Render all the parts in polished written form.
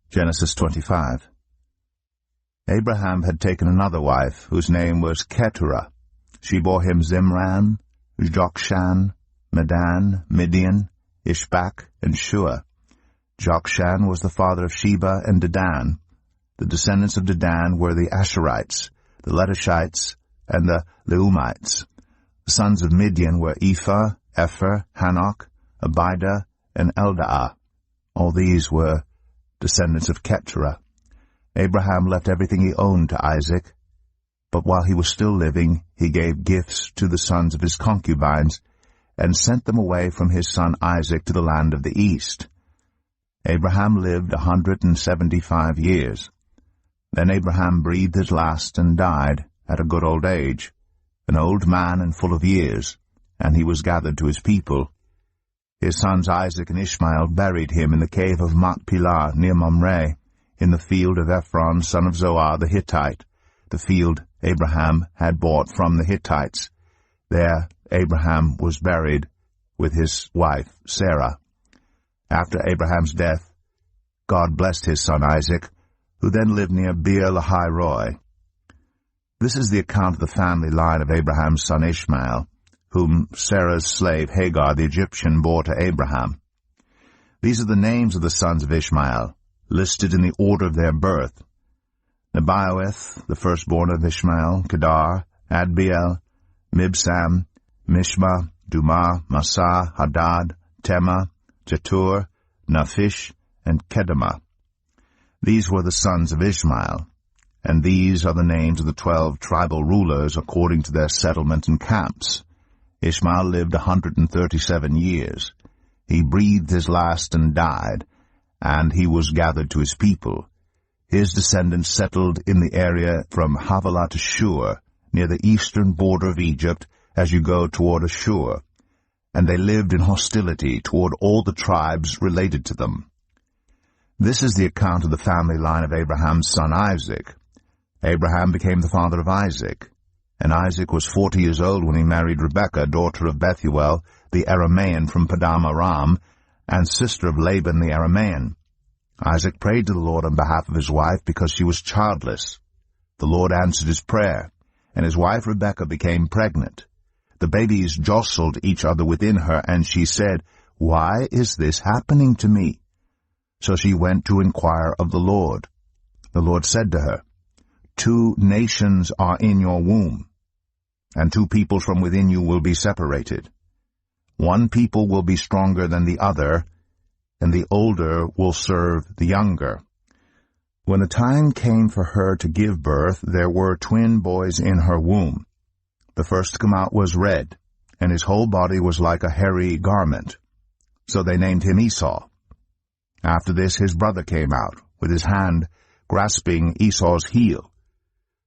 Genesis 25. Abraham had taken another wife, whose name was Keturah. She bore him Zimran, Jokshan, Medan, Midian, Ishbak, and Shua. Jokshan was the father of Sheba and Dedan. The descendants of Dedan were the Asherites, the Letushites, and the Leumites. The sons of Midian were Ephah, Epher, Hanok, Abida, and Eldaah. All these were descendants of Keturah. Abraham left everything he owned to Isaac, but while he was still living, he gave gifts to the sons of his concubines, and sent them away from his son Isaac to the land of the east. Abraham lived 175 years. Then Abraham breathed his last and died at a good old age, an old man and full of years, and he was gathered to his people. His sons Isaac and Ishmael buried him in the cave of Machpelah near Mamre, in the field of Ephron son of Zoar the Hittite, the field Abraham had bought from the Hittites. There Abraham was buried with his wife Sarah. After Abraham's death, God blessed his son Isaac, who then lived near Beer-lahai-roi. This is the account of the family line of Abraham's son Ishmael, whom Sarah's slave Hagar the Egyptian bore to Abraham. These are the names of the sons of Ishmael, listed in the order of their birth: Nebaioth, the firstborn of Ishmael, Kedar, Adbeel, Mibsam, Mishma, Dumah, Massa, Hadad, Tema, Jetur, Naphish, and Kedemah. These were the sons of Ishmael, and these are the names of the 12 tribal rulers according to their settlement and camps. Ishmael lived 137 years. He breathed his last and died, and he was gathered to his people. His descendants settled in the area from Havilah to Shur, near the eastern border of Egypt, as you go toward Ashur, and they lived in hostility toward all the tribes related to them. This is the account of the family line of Abraham's son Isaac. Abraham became the father of Isaac, and Isaac was 40 years old when he married Rebekah, daughter of Bethuel, the Aramean from Padam Aram, and sister of Laban the Aramean. Isaac prayed to the Lord on behalf of his wife because she was childless. The Lord answered his prayer, and his wife Rebekah became pregnant. The babies jostled each other within her, and she said, "Why is this happening to me?" So she went to inquire of the Lord. The Lord said to her, 2 nations are in your womb, and 2 peoples from within you will be separated. One people will be stronger than the other, and the older will serve the younger. When the time came for her to give birth, there were twin boys in her womb. The first to come out was red, and his whole body was like a hairy garment. So they named him Esau. After this his brother came out, with his hand grasping Esau's heel.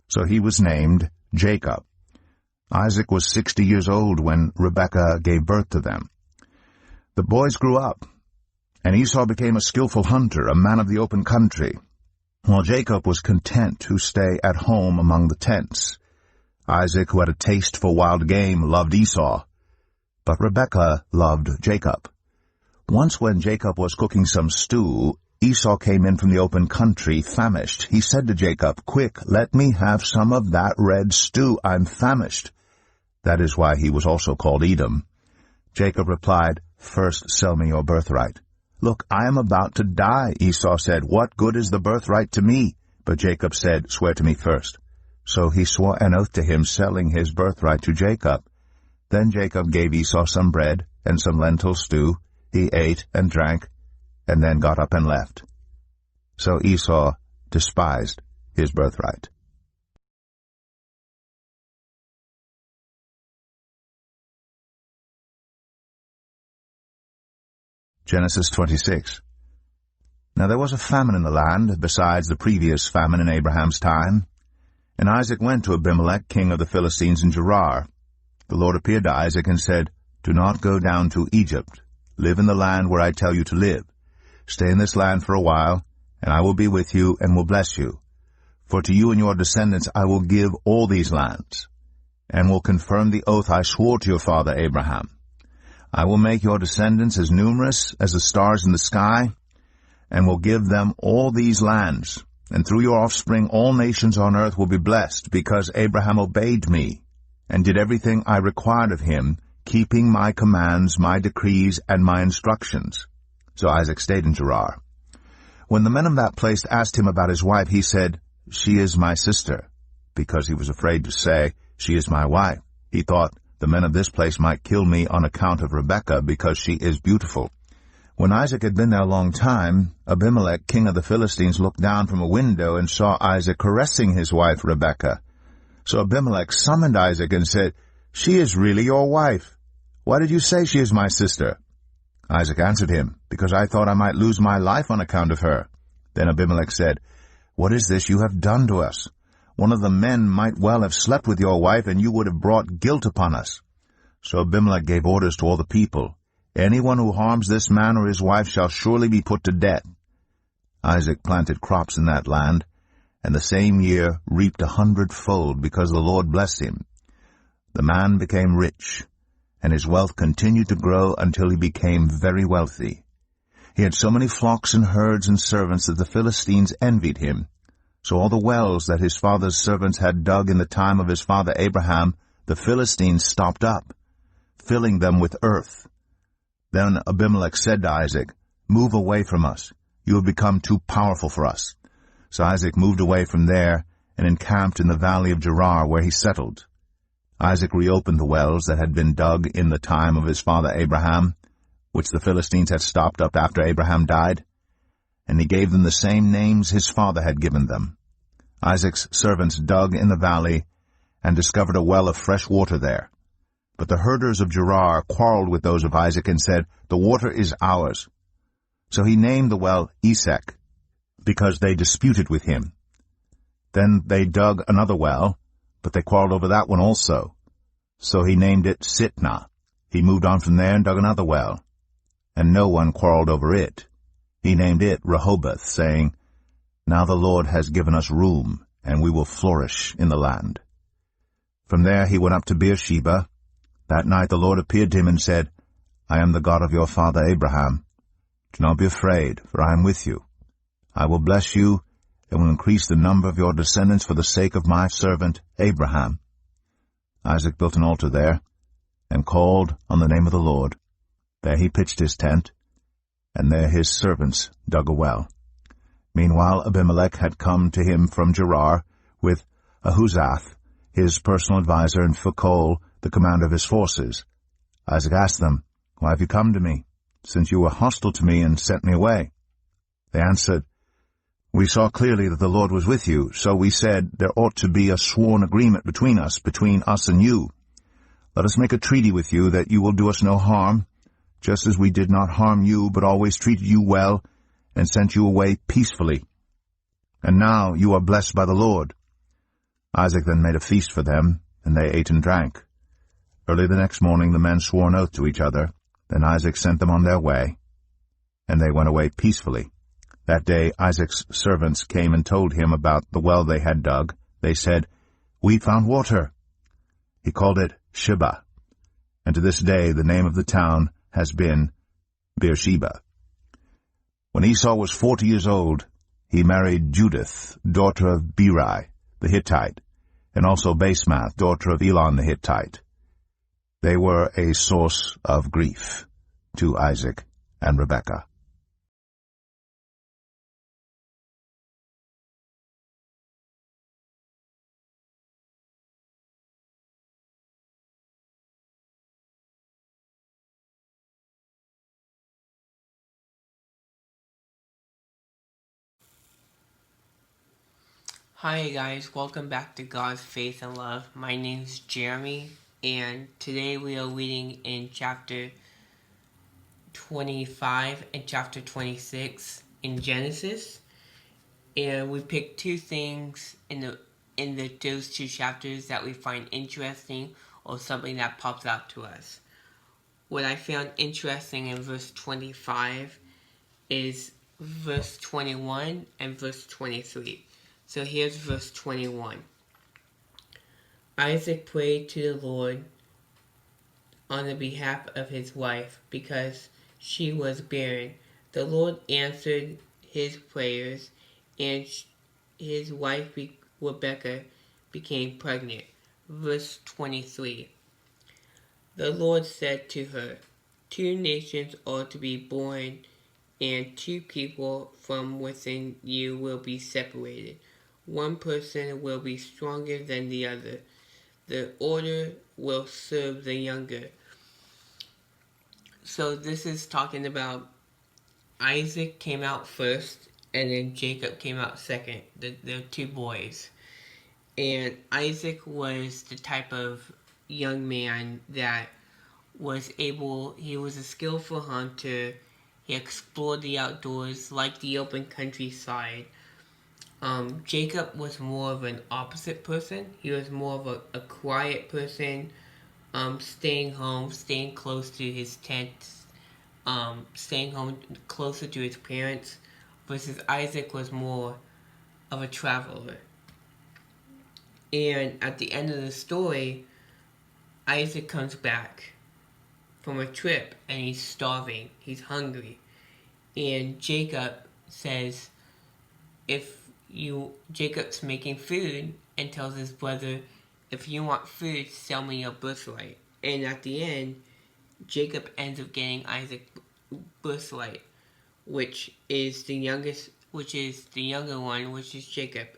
So he was named Jacob. Isaac was 60 years old when Rebekah gave birth to them. The boys grew up, and Esau became a skillful hunter, a man of the open country, while Jacob was content to stay at home among the tents. Isaac, who had a taste for wild game, loved Esau, but Rebekah loved Jacob. Once when Jacob was cooking some stew, Esau came in from the open country, famished. He said to Jacob, "Quick, let me have some of that red stew. I'm famished." That is why he was also called Edom. Jacob replied, "First sell me your birthright." "Look, I am about to die," Esau said. "What good is the birthright to me?" But Jacob said, "Swear to me first." So he swore an oath to him, selling his birthright to Jacob. Then Jacob gave Esau some bread and some lentil stew. He ate and drank, and then got up and left. So Esau despised his birthright. Genesis 26. Now there was a famine in the land, besides the previous famine in Abraham's time. And Isaac went to Abimelech, king of the Philistines, in Gerar. The Lord appeared to Isaac and said, "Do not go down to Egypt. Live in the land where I tell you to live. Stay in this land for a while, and I will be with you and will bless you. For to you and your descendants I will give all these lands, and will confirm the oath I swore to your father Abraham. I will make your descendants as numerous as the stars in the sky, and will give them all these lands. And through your offspring all nations on earth will be blessed, because Abraham obeyed me, and did everything I required of him, keeping my commands, my decrees, and my instructions. So Isaac stayed in Gerar. When the men of that place asked him about his wife, he said, "She is my sister," because he was afraid to say, "She is my wife." He thought, "The men of this place might kill me on account of Rebekah, because she is beautiful." When Isaac had been there a long time, Abimelech, king of the Philistines, looked down from a window and saw Isaac caressing his wife Rebekah. So Abimelech summoned Isaac and said, "She is really your wife. Why did you say she is my sister?" Isaac answered him, "Because I thought I might lose my life on account of her." Then Abimelech said, "What is this you have done to us? One of the men might well have slept with your wife, and you would have brought guilt upon us." So Abimelech gave orders to all the people, "Anyone who harms this man or his wife shall surely be put to death." Isaac planted crops in that land, and the same year reaped 100-fold, because the Lord blessed him. The man became rich, and his wealth continued to grow until he became very wealthy. He had so many flocks and herds and servants that the Philistines envied him. So all the wells that his father's servants had dug in the time of his father Abraham, the Philistines stopped up, filling them with earth. Then Abimelech said to Isaac, "Move away from us. You have become too powerful for us." So Isaac moved away from there and encamped in the valley of Gerar, where he settled. Isaac reopened the wells that had been dug in the time of his father Abraham, which the Philistines had stopped up after Abraham died, and he gave them the same names his father had given them. Isaac's servants dug in the valley and discovered a well of fresh water there. But the herders of Gerar quarreled with those of Isaac and said, "The water is ours." So he named the well Esek, because they disputed with him. Then they dug another well, but they quarreled over that one also. So he named it Sitnah. He moved on from there and dug another well, and no one quarreled over it. He named it Rehoboth, saying, "Now the Lord has given us room, and we will flourish in the land." From there he went up to Beersheba. That night the Lord appeared to him and said, "I am the God of your father Abraham. Do not be afraid, for I am with you. I will bless you, and will increase the number of your descendants for the sake of my servant Abraham." Isaac built an altar there, and called on the name of the Lord. There he pitched his tent, and there his servants dug a well. Meanwhile Abimelech had come to him from Gerar, with Ahuzath, his personal adviser, and Phicol, the commander of his forces. Isaac asked them, "Why have you come to me, since you were hostile to me and sent me away?" They answered, "We saw clearly that the Lord was with you, so we said there ought to be a sworn agreement between us and you. Let us make a treaty with you that you will do us no harm, just as we did not harm you, but always treated you well and sent you away peacefully. And now you are blessed by the Lord." Isaac then made a feast for them, and they ate and drank. Early the next morning the men swore an oath to each other. Then Isaac sent them on their way, and they went away peacefully. That day Isaac's servants came and told him about the well they had dug. They said, "We found water." He called it Sheba, and to this day the name of the town has been Beersheba. When Esau was 40 years old, he married Judith, daughter of Beeri the Hittite, and also Basemath, daughter of Elon the Hittite. They were a source of grief to Isaac and Rebekah. Hi guys, welcome back to God's Faith and Love. My name's Jeremy, and today we are reading in chapter 25 and chapter 26 in Genesis. And we picked two things in those two chapters that we find interesting or something that pops out to us. What I found interesting in verse 25 is verse 21 and verse 23. So here's verse 21. Isaac prayed to the Lord on the behalf of his wife because she was barren. The Lord answered his prayers, and his wife Rebekah became pregnant. Verse 23. The Lord said to her, 2 nations are to be born, and 2 people from within you will be separated. One person will be stronger than the other. The older will serve the younger. So this is talking about Isaac came out first, and then Jacob came out second. They're 2 boys. And Isaac was the type of young man that he was a skillful hunter. He explored the outdoors, liked the open countryside. Jacob was more of an opposite person. He was more of a quiet person, staying home, staying close to his tent, staying home closer to his parents, versus Isaac was more of a traveler. And at the end of the story, Isaac comes back from a trip and he's starving, he's hungry. And Jacob says, Jacob's making food and tells his brother, if you want food, sell me your birthright. And at the end, Jacob ends up getting Isaac's birthright, which is the younger one, which is Jacob,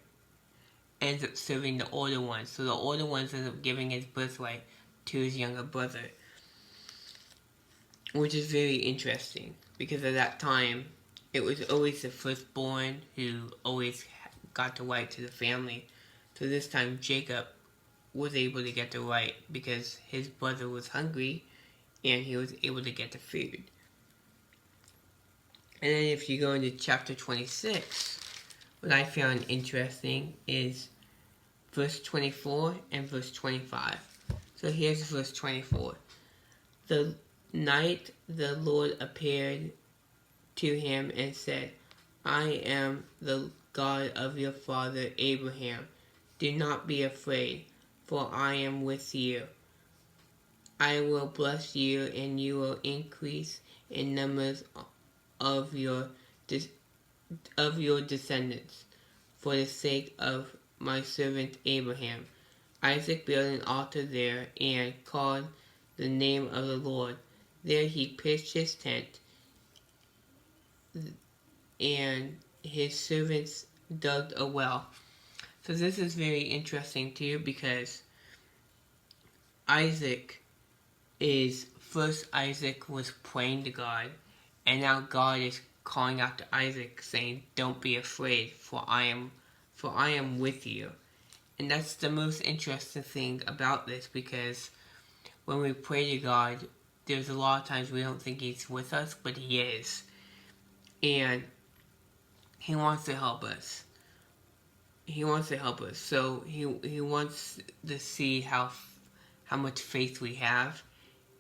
ends up serving the older one. So the older one ends up giving his birthright to his younger brother, which is very interesting, because at that time, it was always the firstborn who always got the right to the family. So this time, Jacob was able to get the right because his brother was hungry and he was able to get the food. And then if you go into chapter 26, what I found interesting is verse 24 and verse 25. So here's verse 24. The night the Lord appeared to him and said, I am the God of your father Abraham. Do not be afraid, for I am with you. I will bless you, and you will increase in numbers of your descendants, for the sake of my servant Abraham. Isaac built an altar there and called the name of the Lord. There he pitched his tent, and his servants dug a well. So this is very interesting too, because Isaac was praying to God, and now God is calling out to Isaac saying, don't be afraid, for I am with you. And that's the most interesting thing about this, because when we pray to God, there's a lot of times we don't think he's with us, but he is. And he wants to help us. He wants to help us. So he wants to see how much faith we have.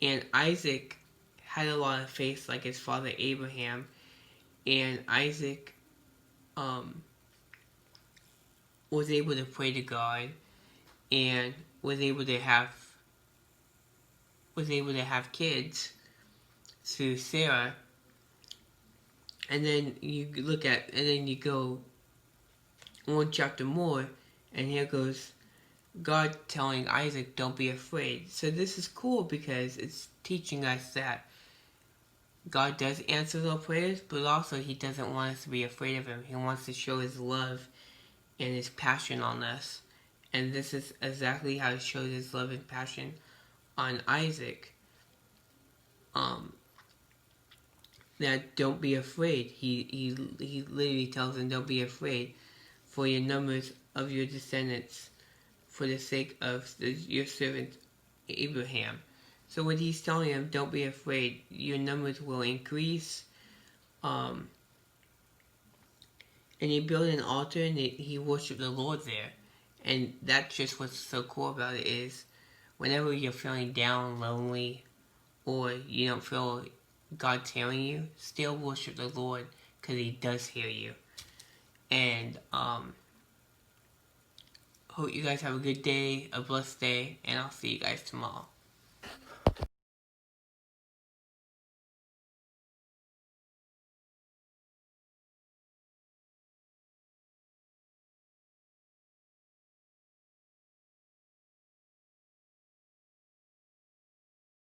And Isaac had a lot of faith like his father Abraham. And Isaac was able to pray to God and was able to have kids through Sarah. And then you go 1 chapter more, and here goes God telling Isaac, don't be afraid. So this is cool because it's teaching us that God does answer our prayers, but also he doesn't want us to be afraid of him. He wants to show his love and his passion on us. And this is exactly how he showed his love and passion on Isaac. That don't be afraid. He literally tells him, don't be afraid, for your numbers of your descendants, for the sake of your servant Abraham. So what he's telling him, don't be afraid, your numbers will increase. And he built an altar and he worshiped the Lord there. And that's just what's so cool about it, is whenever you're feeling down, lonely, or you don't feel God's hearing you, still worship the Lord, because he does hear you. And hope you guys have a good day, a blessed day, and I'll see you guys tomorrow.